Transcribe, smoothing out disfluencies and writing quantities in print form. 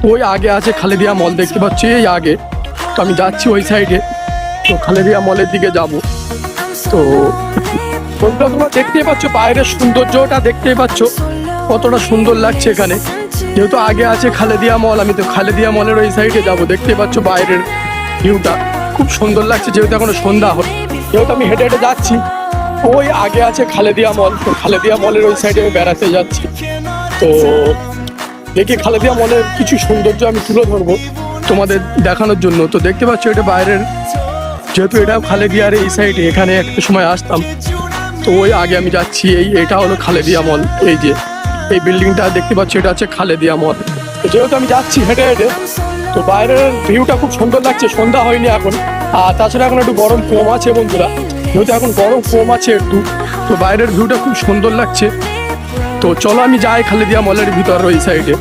ওই আগে আছে খালেদিয়া মল, দেখতে পাচ্ছি এই আগে। তো আমি যাচ্ছি ওই সাইডে, তো খালেদিয়া মলের দিকে যাব। তো বন্ধুরা তোমরা দেখতেই পাচ্ছ বাইরের সৌন্দর্যটা, দেখতেই পাচ্ছ কতটা সুন্দর লাগছে এখানে। যেহেতু আগে আছে খালেদিয়া মল, আমি তো খালেদিয়া মলের ওই সাইডে যাব। দেখতে পাচ্ছ বাইরের ভিউটা খুব সুন্দর লাগছে, যেহেতু এখনো সন্ধ্যা হয়। যেহেতু আমি হেঁটে হেঁটে যাচ্ছি, ওই আগে আছে খালেদিয়া মল, তো খালেদিয়া মলের ওই সাইডে আমি বেড়াতে যাচ্ছি। তো দেখি খালেদিয়া মলের কিছু সৌন্দর্য আমি তুলে ধরবো তোমাদের দেখানোর জন্য। তো দেখতে পাচ্ছ এটা বাইরের, যেহেতু এটা খালেদিয়ার এই সাইডে, এখানে একটা সময় আসতাম। তো ওই আগে আমি যাচ্ছি, এটা হলো খালেদিয়া মল। এই যে এই বিল্ডিংটা দেখতে পাচ্ছি, এটা হচ্ছে খালেদিয়া মল। তো যেহেতু আমি যাচ্ছি হেঁটে হেঁটে, তো বাইরের ভিউটা খুব সুন্দর লাগছে। সন্ধ্যা হয়নি এখন, আর তাছাড়া এখন একটু গরম কম আছে বন্ধুরা, যেহেতু এখন গরম কম আছে একটু। তো বাইরের ভিউটা খুব সুন্দর লাগছে। তো চলো আমি যাই খালেদিয়া মলের ভিতর ওই সাইডে।